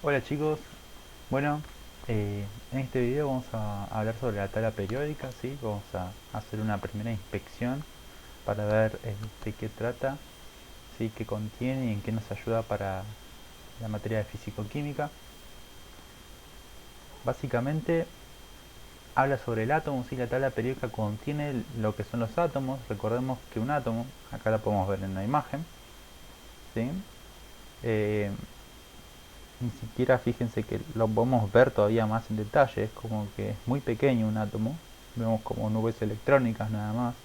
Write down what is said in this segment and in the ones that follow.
Hola chicos, bueno, en este video vamos a hablar sobre la tabla periódica, ¿sí? Vamos a hacer una primera inspección para ver de qué trata, ¿sí? Qué contiene y en qué nos ayuda para la materia de físico-química. Básicamente habla sobre el átomo, ¿sí? La tabla periódica contiene lo que son los átomos. Recordemos que un átomo, acá la podemos ver en una imagen, ¿sí? Eh, Ni siquiera fíjense que lo podemos ver todavía más en detalle, es como que es muy pequeño un átomo, vemos como nubes electrónicas nada más.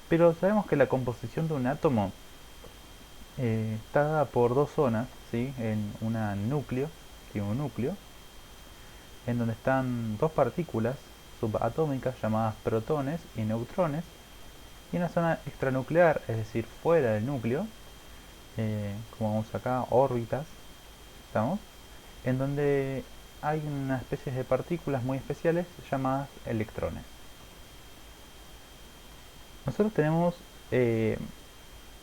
Pero sabemos que la composición de un átomo está dada por dos zonas, ¿sí? En una núcleo, ¿sí? Un núcleo, en donde están dos partículas subatómicas llamadas protones y neutrones, y una zona extranuclear, es decir, fuera del núcleo, como vemos acá, órbitas, ¿estamos? En donde hay una especie de partículas muy especiales llamadas electrones. Nosotros tenemos eh,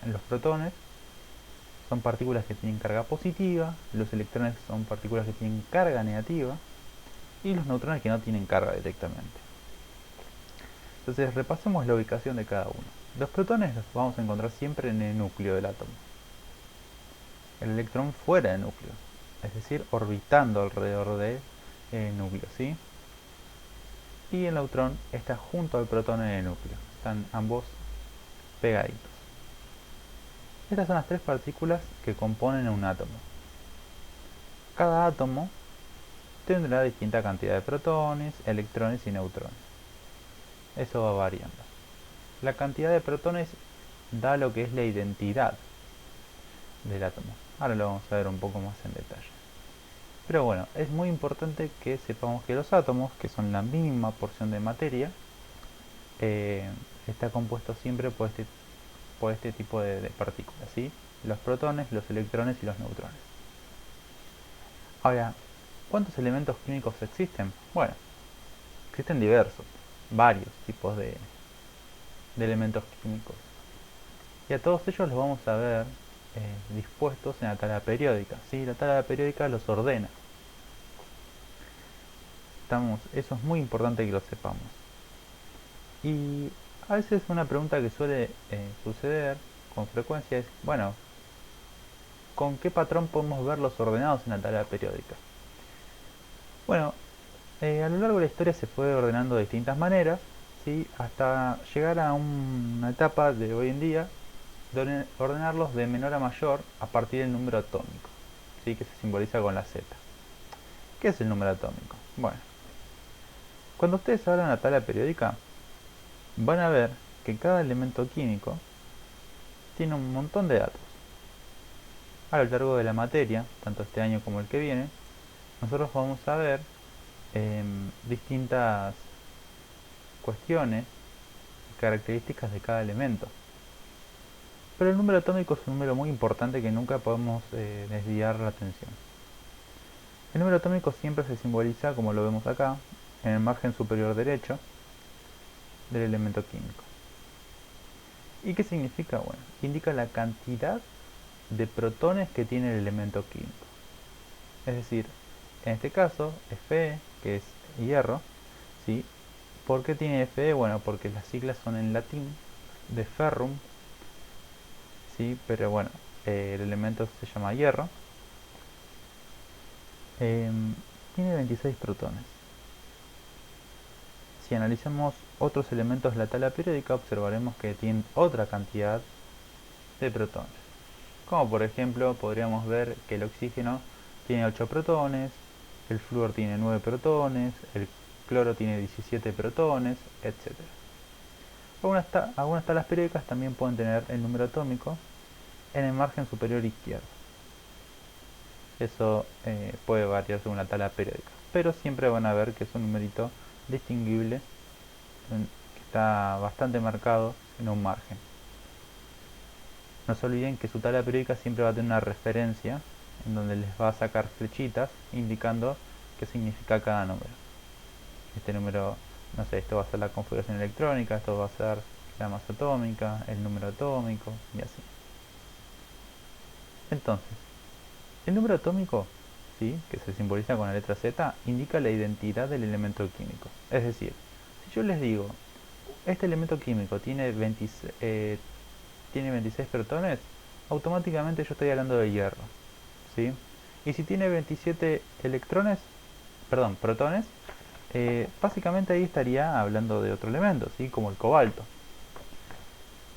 los protones, son partículas que tienen carga positiva, los electrones son partículas que tienen carga negativa y los neutrones que no tienen carga directamente. Entonces repasemos la ubicación de cada uno. Los protones los vamos a encontrar siempre en el núcleo del átomo. El electrón fuera del núcleo, es decir, orbitando alrededor del núcleo, ¿sí? Y el neutrón está junto al protón en el núcleo. Están ambos pegaditos. Estas son las tres partículas que componen un átomo. Cada átomo tendrá distinta cantidad de protones, electrones y neutrones. Eso va variando. La cantidad de protones da lo que es la identidad del átomo. Ahora lo vamos a ver un poco más en detalle. Pero bueno, es muy importante que sepamos que los átomos, que son la mínima porción de materia, eh, está compuesto siempre por este tipo de partículas, ¿sí? Los protones, los electrones y los neutrones. Ahora, ¿cuántos elementos químicos existen? Bueno, existen diversos, varios tipos de elementos químicos. Y a todos ellos los vamos a ver dispuestos en la tabla periódica, ¿sí? La tabla periódica los ordena. Eso es muy importante que lo sepamos. Y a veces una pregunta que suele suceder con frecuencia es, bueno, ¿con qué patrón podemos ver los ordenados en la tabla periódica? Bueno, a lo largo de la historia se fue ordenando de distintas maneras, ¿sí? Hasta llegar a una etapa de hoy en día de ordenarlos de menor a mayor a partir del número atómico, ¿sí? Que se simboliza con la Z. ¿Qué es el número atómico? Bueno, cuando ustedes abran la tabla periódica, van a ver que cada elemento químico tiene un montón de datos. A lo largo de la materia, tanto este año como el que viene, nosotros vamos a ver distintas cuestiones y características de cada elemento. Pero el número atómico es un número muy importante que nunca podemos desviar la atención. El número atómico siempre se simboliza, como lo vemos acá, en el margen superior derecho del elemento químico. ¿Y qué significa? Bueno, indica la cantidad de protones que tiene el elemento químico. Es decir, en este caso, Fe, que es hierro, ¿sí? ¿Por qué tiene Fe? Bueno, porque las siglas son en latín, de ferrum, ¿sí? Pero bueno, el elemento se llama hierro. Tiene 26 protones. Si analizamos otros elementos de la tabla periódica, observaremos que tienen otra cantidad de protones. Como por ejemplo, podríamos ver que el oxígeno tiene 8 protones, el flúor tiene 9 protones, el cloro tiene 17 protones, etc. Algunas tablas periódicas también pueden tener el número atómico en el margen superior izquierdo. Eso puede variar según la tabla periódica, pero siempre van a ver que es un numerito distinguible que está bastante marcado en un margen. No se olviden que su tabla periódica siempre va a tener una referencia en donde les va a sacar flechitas indicando qué significa cada número. Este número, no sé, esto va a ser la configuración electrónica, esto va a ser la masa atómica, el número atómico y así. Entonces, el número atómico ¿sí?, que se simboliza con la letra Z, indica la identidad del elemento químico. Es decir, si yo les digo, este elemento químico tiene 26 protones, automáticamente yo estoy hablando de hierro, ¿sí? Y si tiene 27 electrones, perdón, protones, básicamente ahí estaría hablando de otro elemento, ¿sí?, como el cobalto.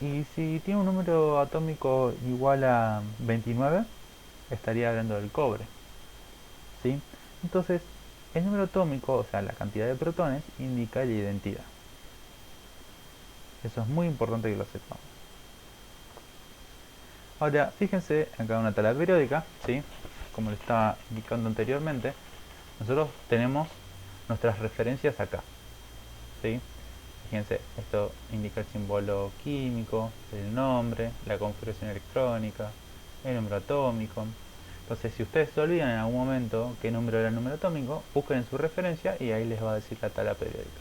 Y si tiene un número atómico igual a 29, estaría hablando del cobre, ¿sí? Entonces, el número atómico, o sea, la cantidad de protones, indica la identidad. Eso es muy importante que lo sepamos. Ahora, fíjense acá en una tabla periódica, ¿sí?, como le estaba indicando anteriormente, nosotros tenemos nuestras referencias acá, ¿sí? Fíjense, esto indica el símbolo químico, el nombre, la configuración electrónica, el número atómico. Entonces, si ustedes se olvidan en algún momento qué número era el número atómico, busquen en su referencia y ahí les va a decir la tabla periódica.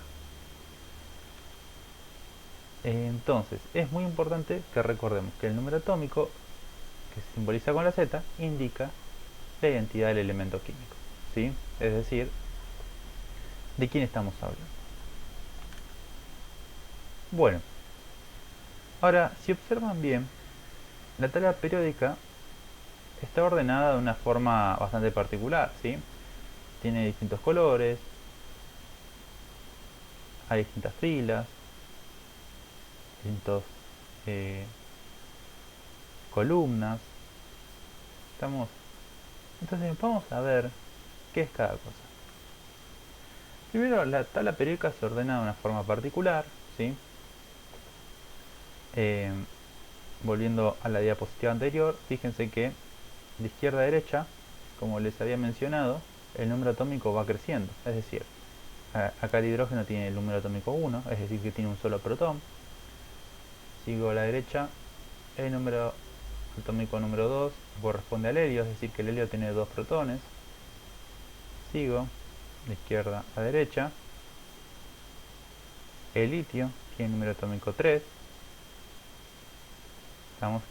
Entonces, es muy importante que recordemos que el número atómico, que se simboliza con la Z, indica la identidad del elemento químico, ¿sí? Es decir, ¿de quién estamos hablando? Bueno, ahora, si observan bien, la tabla periódica está ordenada de una forma bastante particular, ¿sí? Tiene distintos colores, hay distintas filas, distintos eh, columnas. Estamos, entonces vamos a ver qué es cada cosa. Primero, la tabla periódica se ordena de una forma particular, ¿sí? Eh, Volviendo a la diapositiva anterior, fíjense que de izquierda a derecha, como les había mencionado, el número atómico va creciendo. Es decir, acá el hidrógeno tiene el número atómico 1, es decir, que tiene un solo protón. Sigo a la derecha, el número atómico número 2 corresponde al helio, es decir, que el helio tiene 2 protones. Sigo de izquierda a derecha, el litio tiene número atómico 3.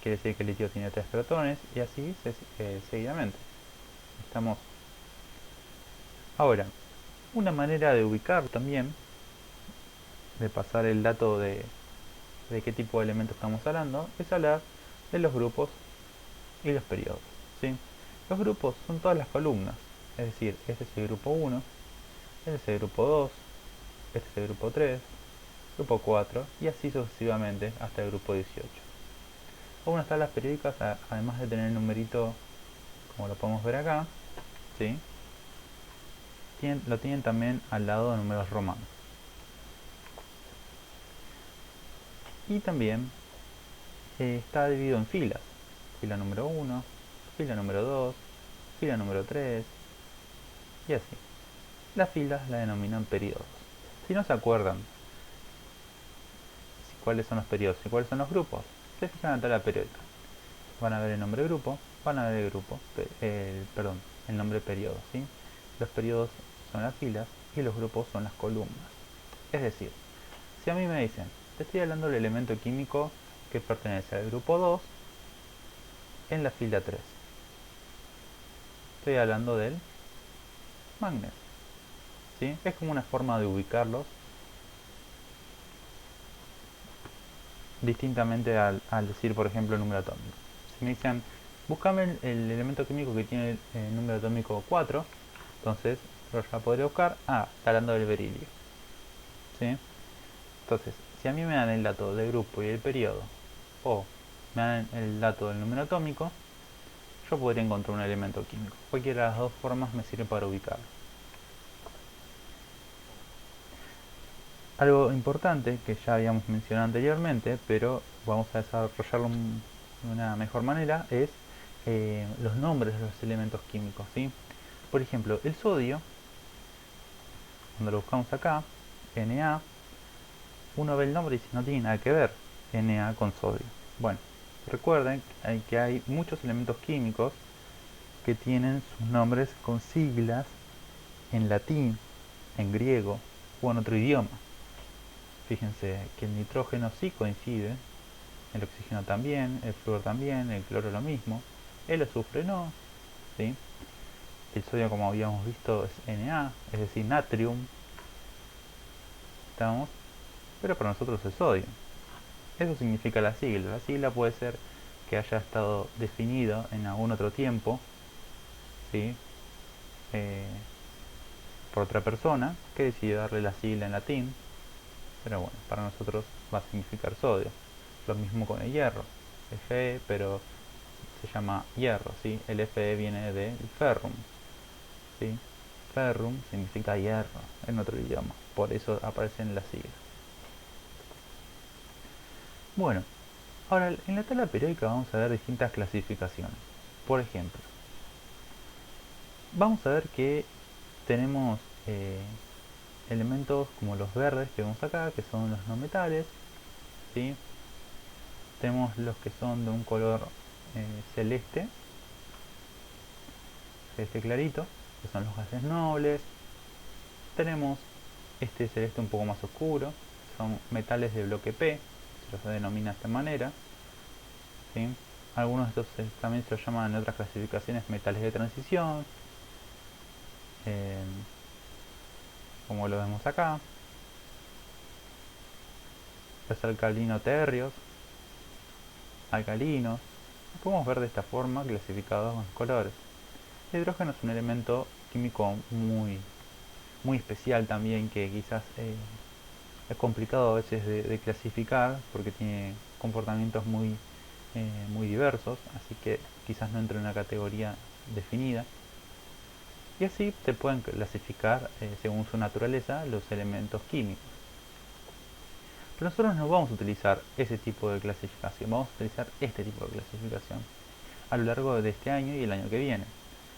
Quiere decir que el litio tiene 3 protones y así seguidamente. Estamos. Ahora, una manera de ubicar también, de pasar el dato de qué tipo de elemento estamos hablando, es hablar de los grupos y los periodos, ¿sí? Los grupos son todas las columnas, es decir, este es el grupo 1, este es el grupo 2, este es el grupo 3, grupo 4 y así sucesivamente hasta el grupo 18. Algunas tablas periódicas, además de tener el numerito como lo podemos ver acá, ¿sí?, lo tienen también al lado de números romanos. Y también está dividido en filas. Fila número 1, fila número 2, fila número 3 y así. Las filas la denominan periodos. Si no se acuerdan cuáles son los periodos y cuáles son los grupos, se fijan en la tabla periódica. Van a ver el nombre grupo, van a ver el grupo, el nombre periodo, ¿sí? Los periodos son las filas y los grupos son las columnas. Es decir, si a mí me dicen, te estoy hablando del elemento químico que pertenece al grupo 2 en la fila 3. Estoy hablando del magnesio, ¿sí? Es como una forma de ubicarlos distintamente al decir, por ejemplo, el número atómico. Si me dicen, búscame el elemento químico que tiene el número atómico 4, entonces yo ya podría buscar, está hablando del berilio, ¿sí? Entonces, si a mí me dan el dato del grupo y el periodo, o me dan el dato del número atómico, yo podría encontrar un elemento químico. Cualquiera de las dos formas me sirve para ubicarlo. Algo importante que ya habíamos mencionado anteriormente, pero vamos a desarrollarlo de una mejor manera, es los nombres de los elementos químicos, ¿sí? Por ejemplo, el sodio, cuando lo buscamos acá, Na, uno ve el nombre y dice, no tiene nada que ver Na con sodio. Bueno, recuerden que hay muchos elementos químicos que tienen sus nombres con siglas en latín, en griego o en otro idioma. Fíjense que el nitrógeno sí coincide, el oxígeno también, el flúor también, el cloro lo mismo, el azufre no, ¿sí? el sodio, como habíamos visto, es Na, es decir, natrium. ¿Estamos? Pero para nosotros es sodio. Eso significa la sigla. La sigla puede ser que haya estado definido en algún otro tiempo, ¿sí? Eh, por otra persona que decidió darle la sigla en latín, pero bueno, para nosotros va a significar sodio. Lo mismo con el hierro, Fe, pero se llama hierro, ¿sí? El Fe viene del ferrum, ¿sí? Ferrum significa hierro en otro idioma, por eso aparece en la sigla. Bueno, ahora en la tabla periódica vamos a ver distintas clasificaciones. Por ejemplo, vamos a ver que tenemos elementos como los verdes que vemos acá, que son los no metales, ¿sí? Tenemos los que son de un color celeste, celeste clarito, que son los gases nobles. Tenemos este celeste un poco más oscuro, son metales de bloque P, se los denomina de esta manera, ¿sí? Algunos de estos también se los llaman en otras clasificaciones metales de transición, eh, como lo vemos acá. Los alcalino térreos, alcalinos, los podemos ver de esta forma clasificados en colores. El hidrógeno es un elemento químico muy especial también, que quizás es complicado a veces de clasificar porque tiene comportamientos muy diversos, así que quizás no entra en una categoría definida. Y así se pueden clasificar según su naturaleza los elementos químicos. Pero nosotros no vamos a utilizar ese tipo de clasificación, vamos a utilizar este tipo de clasificación a lo largo de este año y el año que viene.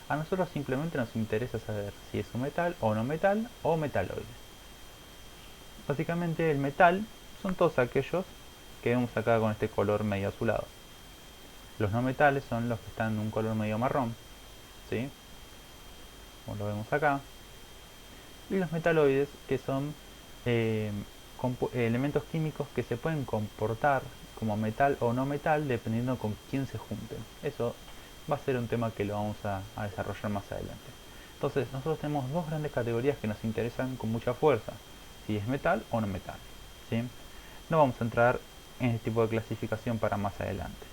A nosotros simplemente nos interesa saber si es un metal o metaloide. Básicamente el metal son todos aquellos que vemos acá con este color medio azulado. Los no metales son los que están en un color medio marrón, ¿sí? Como lo vemos acá. Y los metaloides, que son eh, elementos químicos que se pueden comportar como metal o no metal dependiendo con quién se junten. Eso va a ser un tema que lo vamos a desarrollar más adelante. Entonces nosotros tenemos dos grandes categorías que nos interesan con mucha fuerza, si es metal o no metal, ¿sí? No vamos a entrar en este tipo de clasificación para más adelante.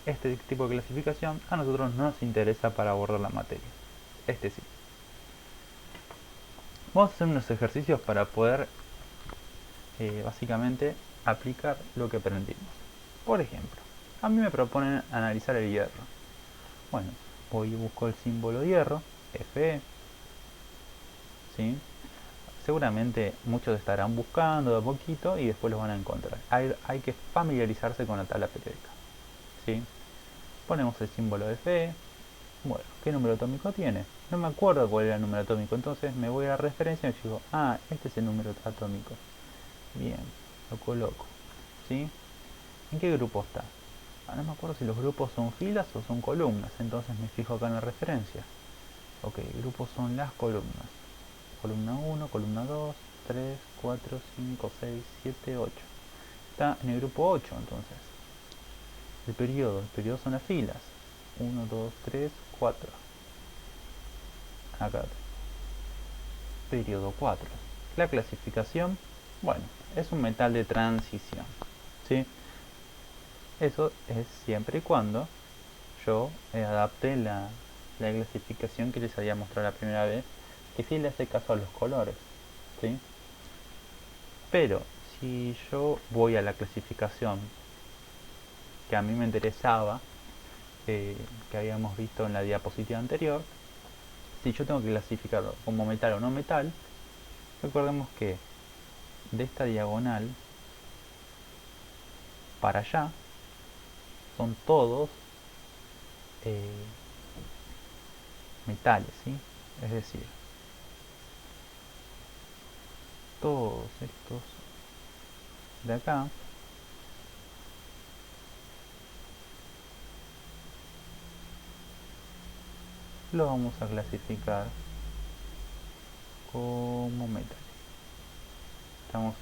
Este tipo de clasificación a nosotros no nos interesa para abordar la materia. Este sí. Vamos a hacer unos ejercicios para poder básicamente aplicar lo que aprendimos. Por ejemplo, a mí me proponen analizar el hierro. Bueno, voy y busco el símbolo hierro, Fe, ¿sí? Seguramente muchos estarán buscando de a poquito y después los van a encontrar. Hay que familiarizarse con la tabla periódica, ¿sí? Ponemos el símbolo de Fe. Bueno, ¿qué número atómico tiene? No me acuerdo cuál era el número atómico, entonces me voy a la referencia y digo, ah, este es el número atómico. Bien, lo coloco, ¿sí? ¿En qué grupo está? Ah, no me acuerdo si los grupos son filas o son columnas, entonces me fijo acá en la referencia. Ok, grupos son las columnas. Columna 1, columna 2, 3, 4, 5, 6, 7, 8. Está en el grupo 8 entonces. El periodo son las filas. 1, 2, 3, 4. Acá. Periodo 4. La clasificación, bueno, es un metal de transición, ¿sí? Eso es siempre y cuando yo adapte la clasificación que les había mostrado la primera vez, que sí le hace caso a los colores, ¿sí? Pero si yo voy a la clasificación que a mí me interesaba, que habíamos visto en la diapositiva anterior, si yo tengo que clasificarlo como metal o no metal, recordemos que de esta diagonal para allá son todos eh, metales, ¿sí? Es decir, todos estos de acá los vamos a clasificar como metales.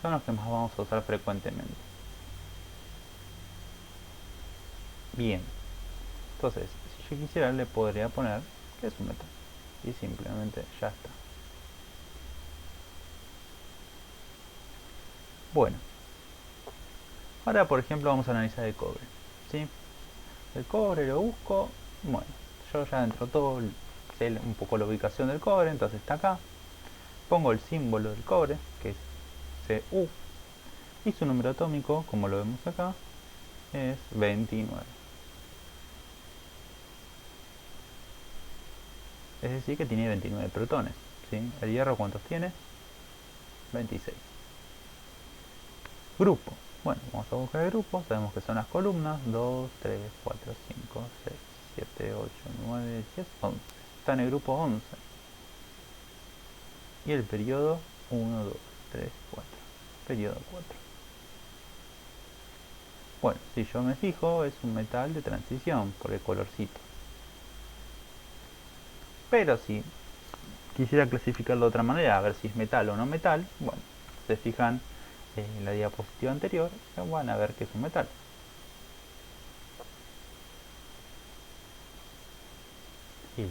Son los que más vamos a usar frecuentemente. Bien, entonces, si yo quisiera le podría poner que es un metal. y simplemente ya está. Bueno, ahora por ejemplo vamos a analizar el cobre, ¿sí? El cobre lo busco, bueno, yo ya dentro de todo sé un poco la ubicación del cobre, entonces está acá. Pongo el símbolo del cobre, que es Cu, y su número atómico, como lo vemos acá, es 29. Es decir, que tiene 29 protones, ¿sí? ¿El hierro cuántos tiene? 26. Grupo. Bueno, vamos a buscar el grupo. Sabemos que son las columnas 2, 3, 4, 5, 6, 7, 8, 9, 10, 11. Está en el grupo 11. Y el periodo 1, 2, 3, 4. Periodo 4. Bueno, si yo me fijo, es un metal de transición por el colorcito. Pero si quisiera clasificarlo de otra manera, a ver si es metal o no metal, bueno, se fijan en la diapositiva anterior, ya van a ver que es un metal. Y